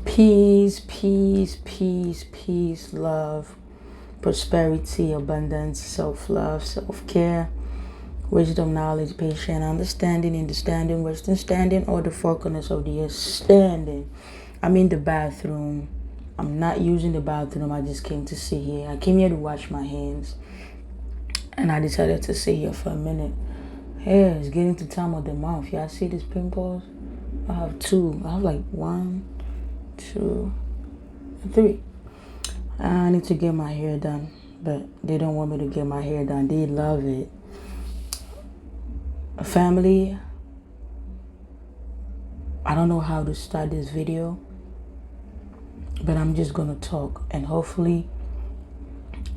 Peace, peace, peace, peace, love, prosperity, abundance, self-love, self-care, wisdom, knowledge, patience, understanding, wisdom, standing, or the four corners of the earth, standing. I'm in the bathroom. I'm not using the bathroom. I just came to sit here. I came here to wash my hands. And I decided to sit here for a minute. Hey, it's getting to time of the month. Y'all see these pimples? I have two. I have like 1, 2, 3. I need to get my hair done, but they don't want me to get my hair done. They love it. Family, I don't know how to start this video, but I'm just gonna talk, and hopefully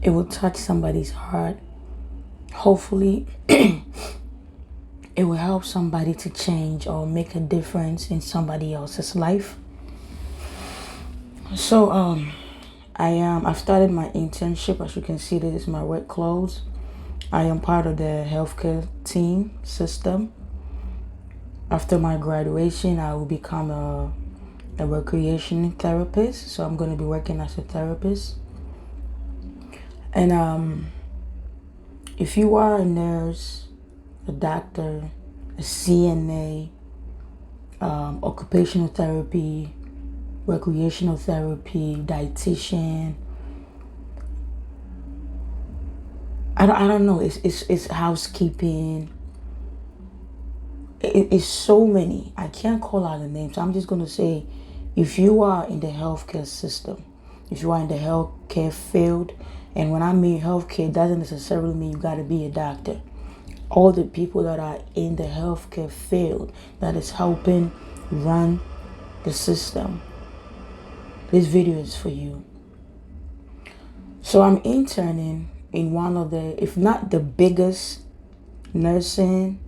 it will touch somebody's heart. Hopefully it will help somebody to change or make a difference in somebody else's life. So I've started my internship. As you can see, this is my work clothes. I am part of the healthcare team system. After my graduation, I will become a recreation therapist. So I'm going to be working as a therapist. And if you are a nurse, a doctor, a CNA, occupational therapy, recreational therapy, dietitian, I don't know, it's housekeeping. It's so many. I can't call out the names. So I'm just going to say, if you are in the healthcare system, if you are in the healthcare field, and when I mean healthcare, it doesn't necessarily mean you got to be a doctor. All the people that are in the healthcare field that is helping run the system, this video is for you. So I'm interning in one of the, if not the biggest, nursing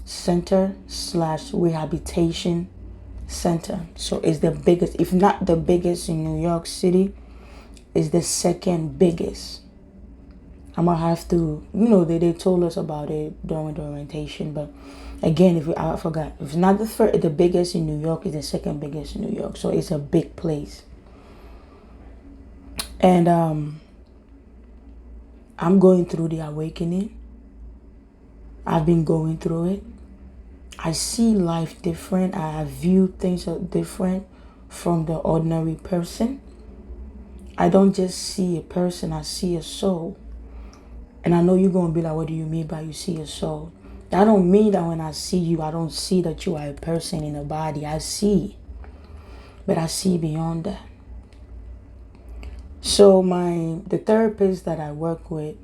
center / rehabilitation center. So it's the biggest, if not the biggest in New York City, it's the second biggest. I'm gonna have to, they told us about it during the orientation, but again, I forgot, if it's not the biggest in New York, it's the second biggest in New York. So it's a big place. And I'm going through the awakening. I've been going through it. I see life different. I view things different from the ordinary person. I don't just see a person, I see a soul. And I know you're going to be like, what do you mean by you see a soul? I don't mean that when I see you, I don't see that you are a person in a body. I see, but I see beyond that. So the therapist that I work with,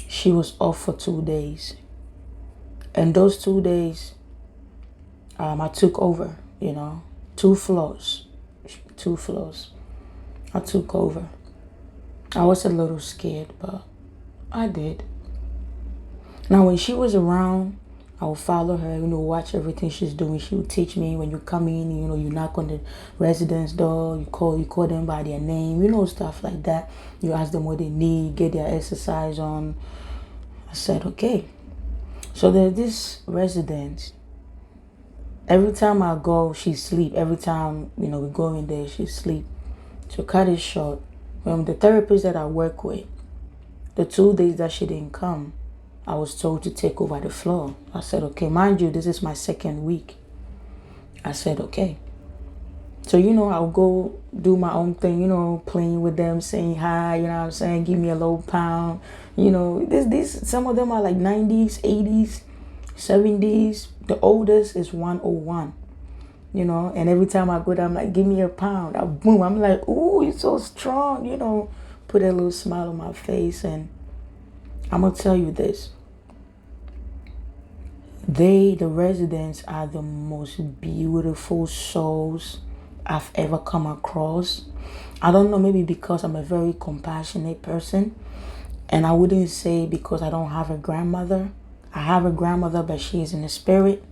she was off for 2 days. And those 2 days, I took over, 2 floors. I took over. I was a little scared, but I did. Now, when she was around, I would follow her, watch everything she's doing. She would teach me when you come in, you knock on the residence door, you call them by their name, stuff like that. You ask them what they need, get their exercise on. I said, okay. So there's this resident. Every time I go, she sleep. Every time, we go in there, she sleep. To cut it short, the therapist that I work with, the 2 days that she didn't come, I was told to take over the floor. I said, okay, mind you, this is my second week. I said, okay. So, I'll go do my own thing, playing with them, saying hi, what I'm saying, give me a low pound. Some of them are like 90s, 80s, 70s. The oldest is 101, and every time I go there, I'm like, give me a pound. Boom, I'm like, ooh, you're so strong, put a little smile on my face. And I'm going to tell you this. The residents are the most beautiful souls I've ever come across. I don't know, maybe because I'm a very compassionate person. And I wouldn't say because I don't have a grandmother. I have a grandmother, but she's in the spirit.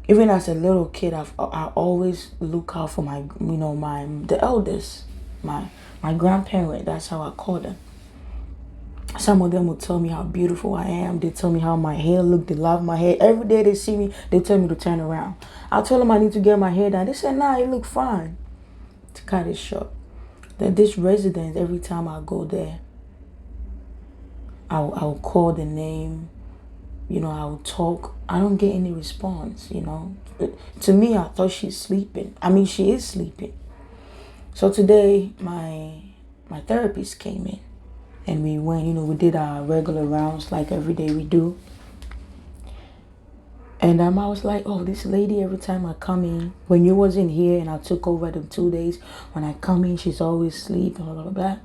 Even as a little kid, I always look out for the eldest, my grandparent. That's how I call them. Some of them will tell me how beautiful I am. They tell me how my hair look. They love my hair. Every day they see me, they tell me to turn around. I told them I need to get my hair done. They said, nah, it look fine. To cut it short, that this residence, every time I go there, I'll call the name, I'll talk. I don't get any response. To me, I thought she's sleeping. I mean, she is sleeping. So today, my therapist came in and we went, we did our regular rounds like every day we do. And I was like, oh, this lady, every time I come in, when you wasn't here and I took over the 2 days, when I come in, she's always asleep, blah, blah, blah, blah.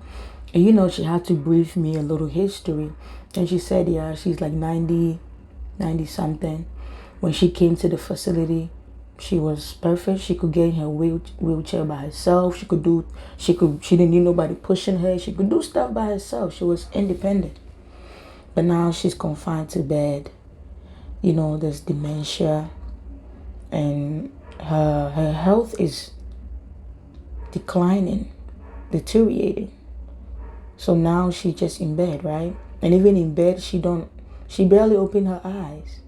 And she had to brief me a little history. And she said, yeah, she's like 90 something. When she came to the facility, she was perfect. She could get in her wheelchair by herself. She didn't need nobody pushing her. She could do stuff by herself. She was independent. But now she's confined to bed. There's dementia, and her health is declining, deteriorating. So now she's just in bed, right? And even in bed, she barely open her eyes.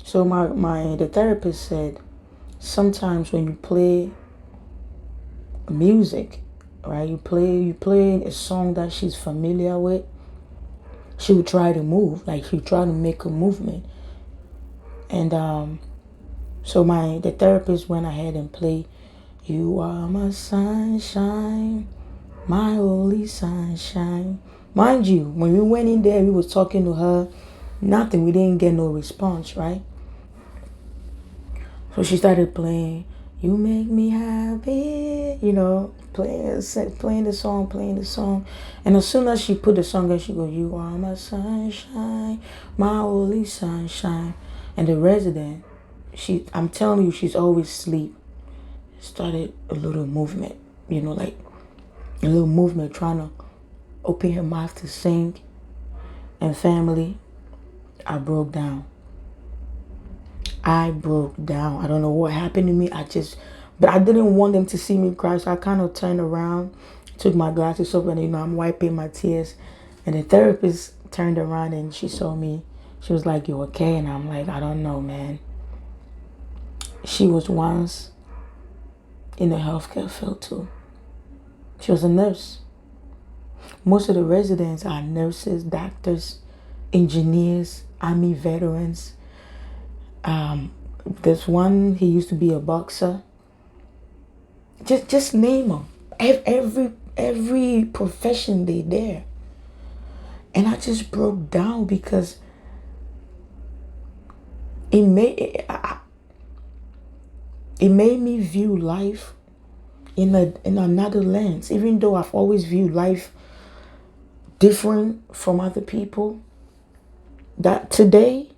So the therapist said, sometimes when you play music, right? You play a song that she's familiar with, she would try to move, like she would try to make a movement. And so the therapist went ahead and played, "You Are My Sunshine, My Only Sunshine." Mind you, when we went in there, we was talking to her, nothing. We didn't get no response, right? So she started playing, "You Make Me Happy," playing the song. And as soon as she put the song in, she goes, "You are my sunshine, my only sunshine." And the resident, I'm telling you, she's always asleep. Started a little movement, like a little movement, trying to open her mouth to sing. And family, I broke down. I don't know what happened to me. But I didn't want them to see me cry. So I kind of turned around, took my glasses off, and I'm wiping my tears. And the therapist turned around and she saw me. She was like, "You okay?" And I'm like, "I don't know, man." She was once in the healthcare field too. She was a nurse. Most of the residents are nurses, doctors, engineers, Army veterans. There's one, he used to be a boxer. Just name them. Every profession they there. And I just broke down because it made me view life in another lens. Even though I've always viewed life different from other people, that today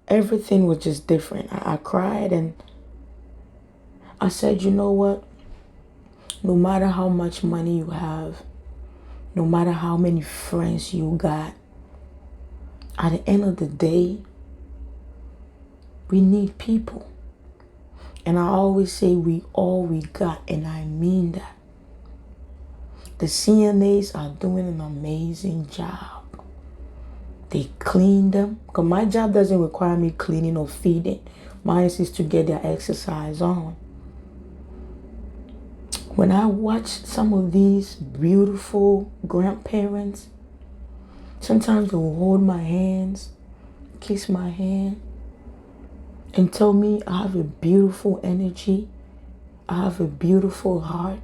everything was just different. I cried and I said, you know what? No matter how much money you have, no matter how many friends you got, at the end of the day, we need people. And I always say we all we got, and I mean that. The CNAs are doing an amazing job. They clean them. Because my job doesn't require me cleaning or feeding. Mine is to get their exercise on. When I watch some of these beautiful grandparents, sometimes they'll hold my hands, kiss my hand, and tell me I have a beautiful energy. I have a beautiful heart.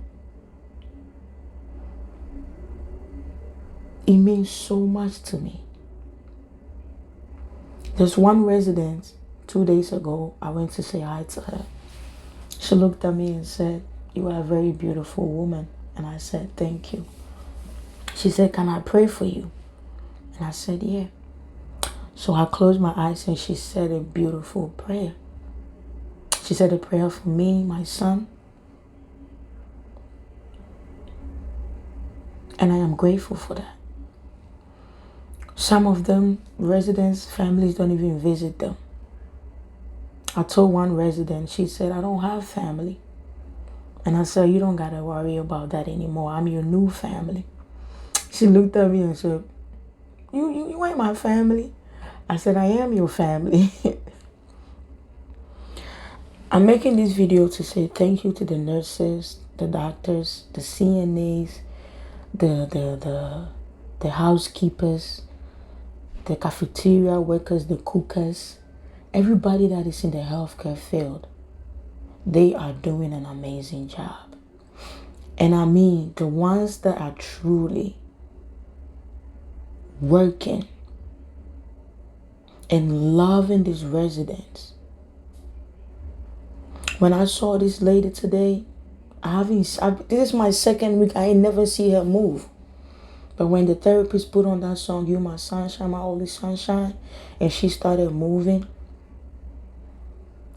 It means so much to me. There's one resident, 2 days ago, I went to say hi to her. She looked at me and said, "You are a very beautiful woman." And I said, "Thank you." She said, "Can I pray for you?" And I said, "Yeah." So I closed my eyes and she said a beautiful prayer. She said a prayer for me, my son. And I am grateful for that. Some of them, residents, families don't even visit them. I told one resident, she said, "I don't have family." And I said, "You don't got to worry about that anymore. I'm your new family." She looked at me and said, you ain't my family. I said, I am your family. I'm making this video to say thank you to the nurses, the doctors, the CNAs, the housekeepers, the cafeteria workers, the cookers, everybody that is in the healthcare field. They are doing an amazing job. And I mean, the ones that are truly working and loving these residents. When I saw this lady today, this is my second week. I ain't never see her move. But when the therapist put on that song, You My Sunshine, My Only Sunshine, and she started moving,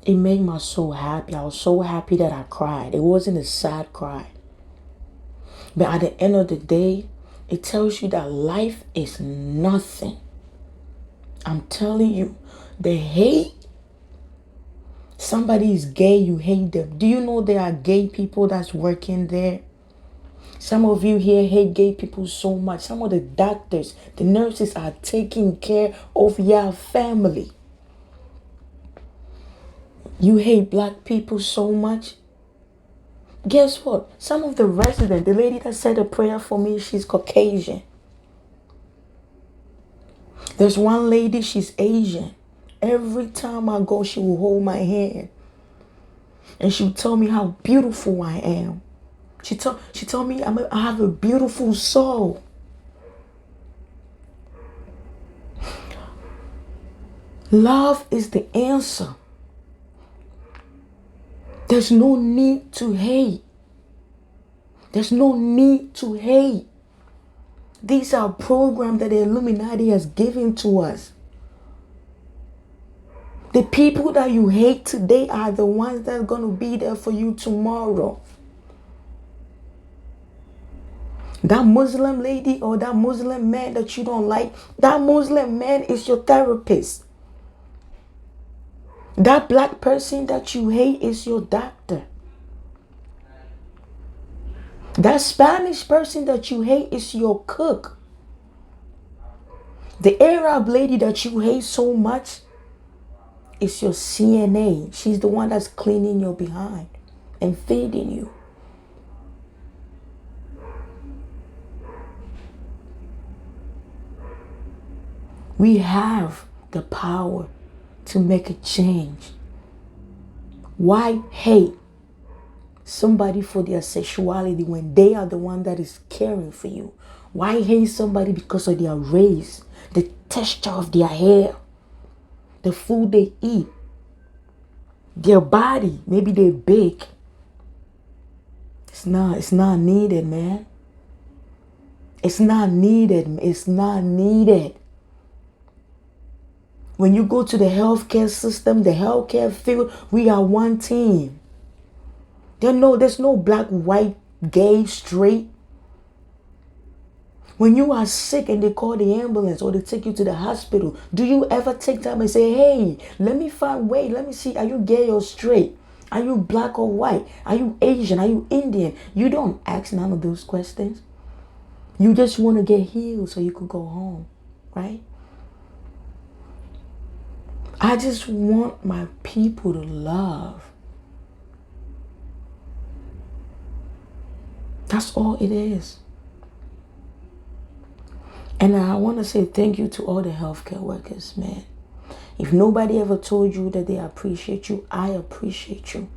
it made my soul happy. I was so happy that I cried. It wasn't a sad cry. But at the end of the day, it tells you that life is nothing. I'm telling you, the hate, somebody is gay, you hate them. Do you know there are gay people that's working there? Some of you here hate gay people so much. Some of the doctors, the nurses are taking care of your family. You hate black people so much. Guess what? Some of the residents, the lady that said a prayer for me, she's Caucasian. There's one lady, she's Asian. Every time I go, she will hold my hand. And she will tell me how beautiful I am. She told me I have a beautiful soul. Love is the answer. There's no need to hate. There's no need to hate. These are programs that the Illuminati has given to us. The people that you hate today are the ones that are going to be there for you tomorrow. That Muslim lady or that Muslim man that you don't like, that Muslim man is your therapist. That black person that you hate is your doctor. That Spanish person that you hate is your cook. The Arab lady that you hate so much is your CNA. She's the one that's cleaning your behind and feeding you. We have the power to make a change. Why hate somebody for their sexuality when they are the one that is caring for you? Why hate somebody because of their race, the texture of their hair, the food they eat, their body? Maybe they're big. It's not needed, man. It's not needed. It's not needed. When you go to the healthcare system, the healthcare field, we are one team. There's no black, white, gay, straight. When you are sick and they call the ambulance or they take you to the hospital, do you ever take time and say, hey, let me see, are you gay or straight? Are you black or white? Are you Asian? Are you Indian? You don't ask none of those questions. You just want to get healed so you could go home, right? I just want my people to love. That's all it is. And I want to say thank you to all the healthcare workers, man. If nobody ever told you that they appreciate you, I appreciate you.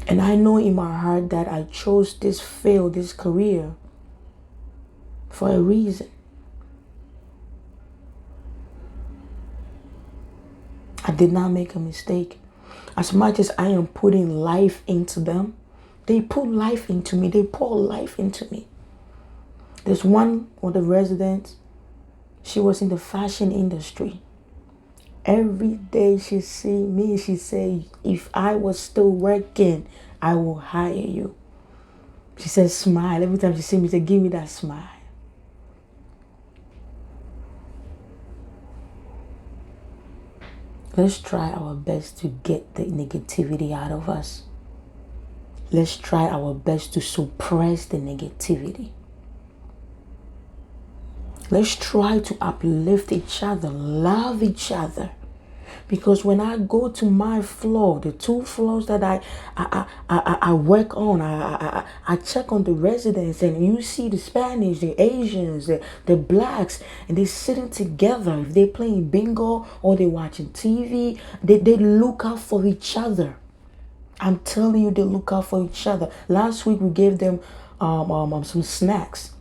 And I know in my heart that I chose this field, this career, for a reason. I did not make a mistake. As much as I am putting life into them, they put life into me. They pour life into me. There's one of the residents, she was in the fashion industry. Every day she see me, she say, if I was still working, I will hire you. She says, smile. Every time she see me, she say, give me that smile. Let's try our best to get the negativity out of us. Let's try our best to suppress the negativity. Let's try to uplift each other, love each other. Because when I go to my floor, the 2 floors that I work on, I check on the residents, and you see the Spanish, the Asians, the blacks, and they're sitting together. If they're playing bingo or they're watching TV, they look out for each other. I'm telling you, they look out for each other. Last week we gave them some snacks.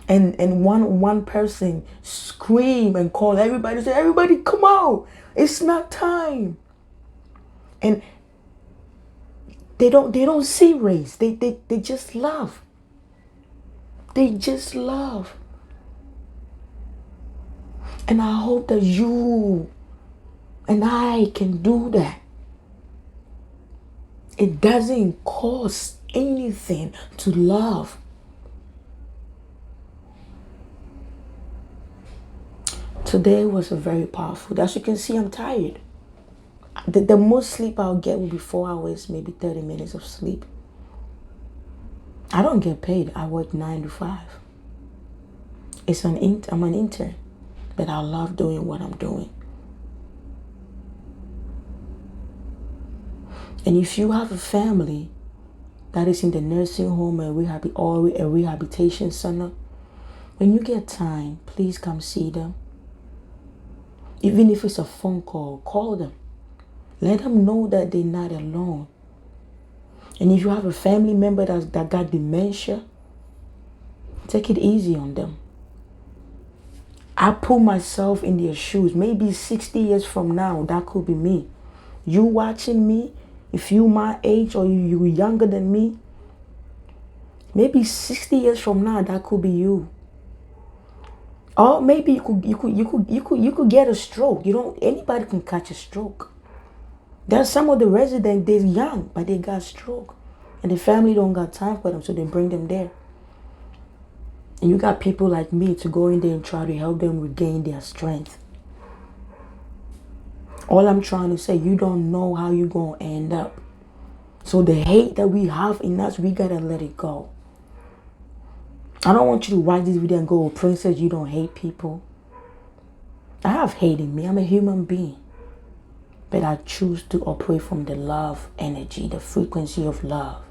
And one person screamed and called everybody, said, everybody come out, it's not time. And they don't see race. They just love. They just love. And I hope that you and I can do that. It doesn't cost anything to love. Today was a very powerful. As you can see, I'm tired. The most sleep I'll get will be 4 hours, maybe 30 minutes of sleep. I don't get paid. I work 9 to 5. I'm an intern, but I love doing what I'm doing. And if you have a family that is in the nursing home or a rehabilitation center, when you get time, please come see them. Even if it's a phone call, call them. Let them know that they're not alone. And if you have a family member that got dementia, take it easy on them. I put myself in their shoes. Maybe 60 years from now, that could be me. You watching me, if you my age or you younger than me, maybe 60 years from now, that could be you. Or maybe you could get a stroke. Anybody can catch a stroke. There's some of the residents, they're young, but they got stroke. And the family don't got time for them, so they bring them there. And you got people like me to go in there and try to help them regain their strength. All I'm trying to say, you don't know how you're going to end up. So the hate that we have in us, we got to let it go. I don't want you to watch this video and go, oh, Princess, you don't hate people. I have hate in me. I'm a human being. But I choose to operate from the love energy, the frequency of love.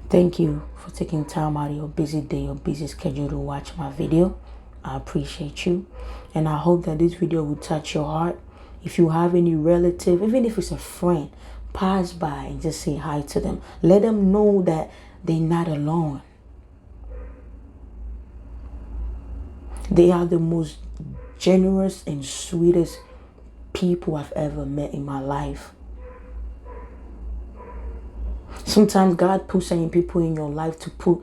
Thank you for taking time out of your busy day, your busy schedule to watch my video. I appreciate you. And I hope that this video will touch your heart. If you have any relative, even if it's a friend, pass by and just say hi to them. Let them know that they're not alone. They are the most generous and sweetest people I've ever met in my life. Sometimes God puts certain people in your life to put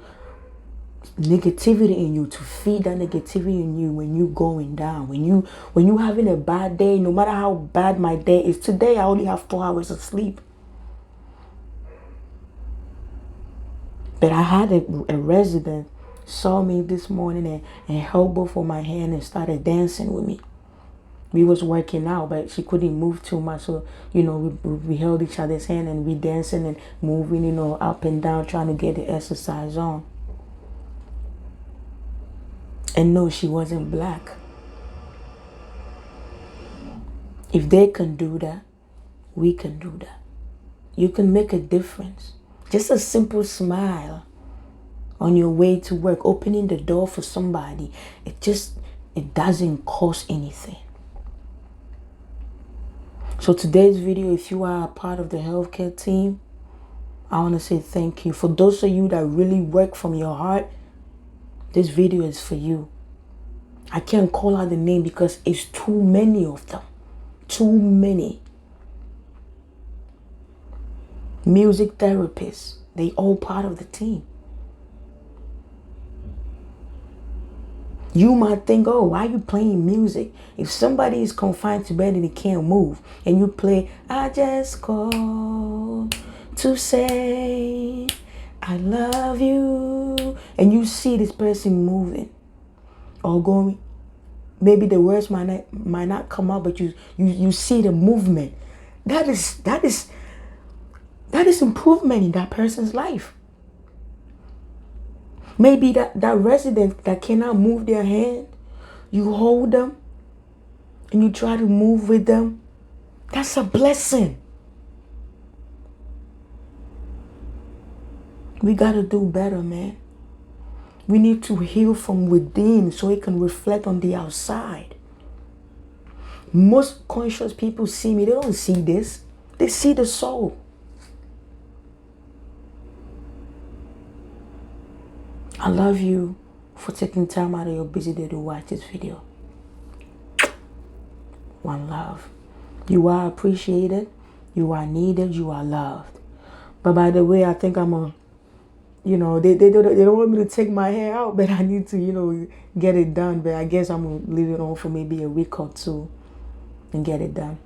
negativity in you, to feed that negativity in you when you're going down. When you having a bad day, no matter how bad my day is. Today I only have 4 hours of sleep. But I had a resident saw me this morning and held both of my hand and started dancing with me. We was working out, but she couldn't move too much. So, we held each other's hand and we dancing and moving, up and down, trying to get the exercise on. And no, she wasn't black. If they can do that, we can do that. You can make a difference. Just a simple smile on your way to work, opening the door for somebody. It doesn't cost anything. So today's video, if you are a part of the healthcare team, I want to say thank you. For those of you that really work from your heart, this video is for you. I can't call out the name because it's too many of them. Too many. Music therapists, they all part of the team. You might think, oh, why are you playing music? If somebody is confined to bed and they can't move, and you play, I just called to say I love you, and you see this person moving or going, maybe the words might not come out, but you see the movement. That is That is improvement in that person's life. Maybe that resident that cannot move their hand, you hold them and you try to move with them. That's a blessing. We got to do better, man. We need to heal from within so it can reflect on the outside. Most conscious people see me, they don't see this. They see the soul. I love you for taking time out of your busy day to watch this video. One love. You are appreciated. You are needed. You are loved. But by the way, I think I'm a, they don't want me to take my hair out, but I need to, get it done. But I guess I'm going to leave it on for maybe a week or two and get it done.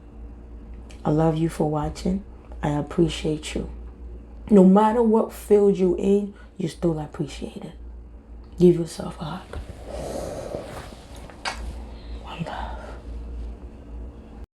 I love you for watching. I appreciate you. No matter what field you're in, you're still appreciated. Give yourself a hug.